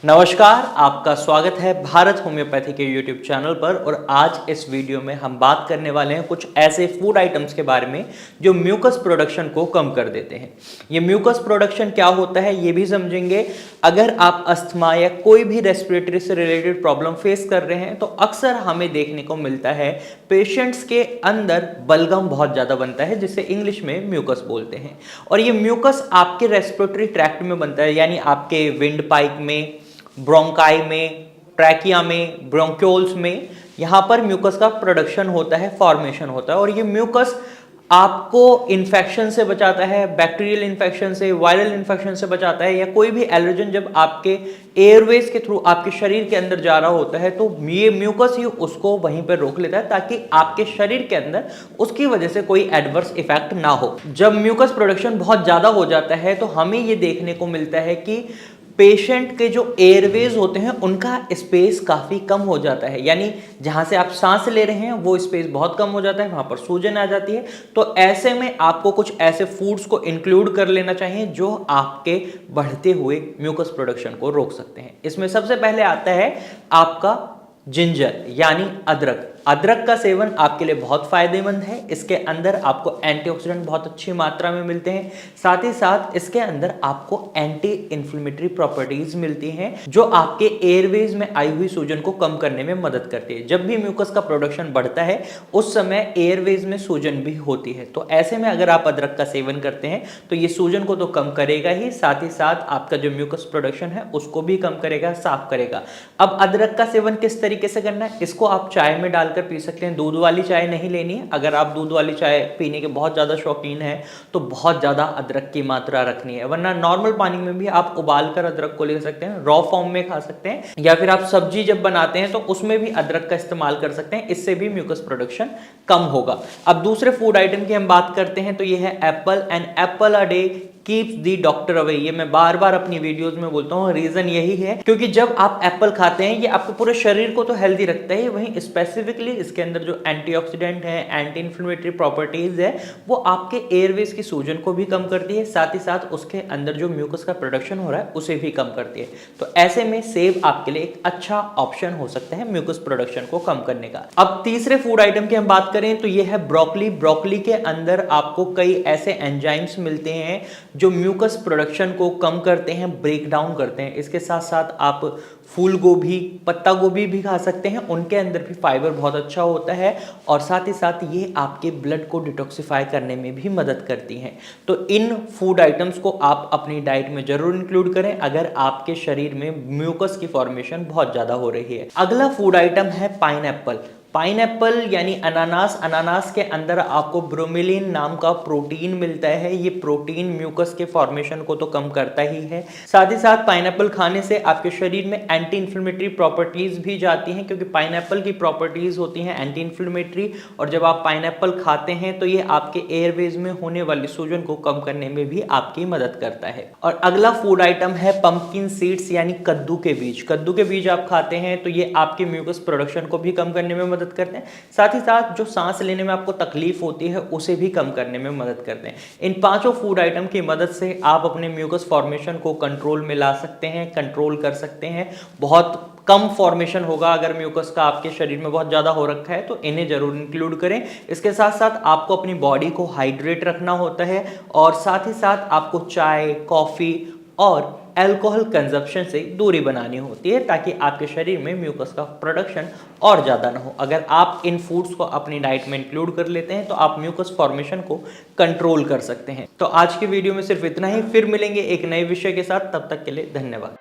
नमस्कार, आपका स्वागत है भारत होम्योपैथी के यूट्यूब चैनल पर। और आज इस वीडियो में हम बात करने वाले हैं कुछ ऐसे फूड आइटम्स के बारे में जो म्यूकस प्रोडक्शन को कम कर देते हैं। ये म्यूकस प्रोडक्शन क्या होता है ये भी समझेंगे। अगर आप अस्थमा या कोई भी रेस्पिरेटरी से रिलेटेड प्रॉब्लम फेस कर रहे हैं तो अक्सर हमें देखने को मिलता है पेशेंट्स के अंदर बलगम बहुत ज़्यादा बनता है, जिसे इंग्लिश में म्यूकस बोलते हैं। और ये म्यूकस आपके रेस्पिरेटरी ट्रैक्ट में बनता है, यानी आपके विंड पाइप में, ब्रोंकाई में, ट्रैकिया में, ब्रोंक्योल्स में, यहाँ पर म्यूकस का प्रोडक्शन होता है, फॉर्मेशन होता है। और ये म्यूकस आपको इन्फेक्शन से बचाता है, बैक्टीरियल इन्फेक्शन से, वायरल इन्फेक्शन से बचाता है, या कोई भी एलर्जन जब आपके एयरवेज के थ्रू आपके शरीर के अंदर जा रहा होता है तो ये म्यूकस ही उसको वहीं पर रोक लेता है, ताकि आपके शरीर के अंदर उसकी वजह से कोई एडवर्स इफेक्ट ना हो। जब म्यूकस प्रोडक्शन बहुत ज़्यादा हो जाता है तो हमें ये देखने को मिलता है कि पेशेंट के जो एयरवेज होते हैं उनका स्पेस काफ़ी कम हो जाता है, यानी जहाँ से आप सांस ले रहे हैं वो स्पेस बहुत कम हो जाता है, वहाँ पर सूजन आ जाती है। तो ऐसे में आपको कुछ ऐसे फूड्स को इंक्लूड कर लेना चाहिए जो आपके बढ़ते हुए म्यूकस प्रोडक्शन को रोक सकते हैं। इसमें सबसे पहले आता है आपका जिंजर यानी अदरक। अदरक का सेवन आपके लिए बहुत फायदेमंद है। इसके अंदर आपको एंटीऑक्सीडेंट बहुत अच्छी मात्रा में मिलते हैं, साथ ही साथ इसके अंदर आपको एंटी इन्फ्लेमेटरी प्रॉपर्टीज मिलती हैं जो आपके एयरवेज में आई हुई सूजन को कम करने में मदद करती है। जब भी म्यूकस का प्रोडक्शन बढ़ता है उस समय एयरवेज में सूजन भी होती है, तो ऐसे में अगर आप अदरक का सेवन करते हैं तो ये सूजन को तो कम करेगा ही, साथ ही साथ आपका जो म्यूकस प्रोडक्शन है उसको भी कम करेगा, साफ करेगा। अब अदरक का सेवन किस तरीके से करना है, इसको आप चाय में डाल पी सकते हैं। दूध वाली चाय नहीं लेनी है। अगर आप दूध वाली चाय पीने के बहुत ज़्यादा शौकीन हैं तो बहुत ज़्यादा अदरक की मात्रा रखनी है, वरना नॉर्मल पानी में भी आप उबाल कर अदरक को ले सकते हैं, रॉ फॉर्म में खा सकते हैं, या फिर आप सब्जी जब बनाते हैं तो उसमें भी अदरक का इस्तेमाल कर सकते हैं। इससे भी म्यूकस प्रोडक्शन कम होगा। अब दूसरे फूड आइटम की हम बात करते हैं तो ये है Apple. And Apple a day keeps the doctor away. ये मैं बार बार अपनी वीडियोस में बोलता हूँ, रीजन यही है क्योंकि जब आप एप्पल खाते हैं ये आपके पूरे शरीर को तो हेल्दी रखता है, वहीं स्पेसिफिकली इसके अंदर जो एंटीऑक्सीडेंट है, एंटी इन्फ्लेमेटरी प्रॉपर्टीज है, वो आपके एयरवेज की सूजन को भी कम करती है, साथ ही साथ उसके अंदर जो म्यूकस का प्रोडक्शन हो रहा है उसे भी कम करती है। तो ऐसे में सेब आपके लिए एक अच्छा ऑप्शन हो सकता है म्यूकस प्रोडक्शन को कम करने का। अब तीसरे फूड आइटम की हम बात करें तो ये है ब्रोकली। ब्रोकली के अंदर आपको कई ऐसे एंजाइम्स मिलते हैं जो म्यूकस प्रोडक्शन को कम करते हैं, ब्रेक डाउन करते हैं। इसके साथ साथ आप फूल गोभी, पत्ता गोभी भी खा सकते हैं, उनके अंदर भी फाइबर बहुत अच्छा होता है, और साथ ही साथ ये आपके ब्लड को डिटॉक्सिफाई करने में भी मदद करती हैं। तो इन फूड आइटम्स को आप अपनी डाइट में जरूर इंक्लूड करें अगर आपके शरीर में म्यूकस की फॉर्मेशन बहुत ज़्यादा हो रही है। अगला फूड आइटम है पाइनएप्पल। पाइनएप्पल यानी अनानास। अनानास के अंदर आपको ब्रोमेलिन नाम का प्रोटीन मिलता है। ये प्रोटीन म्यूकस के फॉर्मेशन को तो कम करता ही है, साथ ही साथ पाइनएप्पल खाने से आपके शरीर में एंटी इन्फ्लेमेटरी प्रॉपर्टीज भी जाती हैं, क्योंकि पाइनएप्पल की प्रॉपर्टीज होती हैं एंटी इन्फ्लेमेटरी, और जब आप पाइनएप्पल खाते हैं तो ये आपके एयरवेज में होने वाली सूजन को कम करने में भी आपकी मदद करता है। और अगला फूड आइटम है पंपकिन सीड्स यानी कद्दू के बीज। कद्दू के बीज आप खाते हैं तो ये आपके म्यूकस प्रोडक्शन को भी कम करने में मदद करते हैं, साथ ही साथ जो सांस लेने में आपको तकलीफ होती है उसे भी कम करने में मदद करते हैं। इन पांचों फूड आइटम की मदद से आप अपने म्यूकस फॉर्मेशन को कंट्रोल में ला सकते हैं, कंट्रोल कर सकते हैं। बहुत कम फॉर्मेशन होगा अगर म्यूकस का आपके शरीर में बहुत ज़्यादा हो रखा है, तो इन्हें जरूर इंक्लूड करें। इसके साथ साथ आपको अपनी बॉडी को हाइड्रेट रखना होता है, और साथ ही साथ आपको चाय, कॉफ़ी और अल्कोहल कंजप्शन से दूरी बनानी होती है, ताकि आपके शरीर में म्यूकस का प्रोडक्शन और ज़्यादा ना हो। अगर आप इन फूड्स को अपनी डाइट में इंक्लूड कर लेते हैं तो आप म्यूकस फॉर्मेशन को कंट्रोल कर सकते हैं। तो आज की वीडियो में सिर्फ इतना ही, फिर मिलेंगे एक नए विषय के साथ। तब तक के लिए धन्यवाद।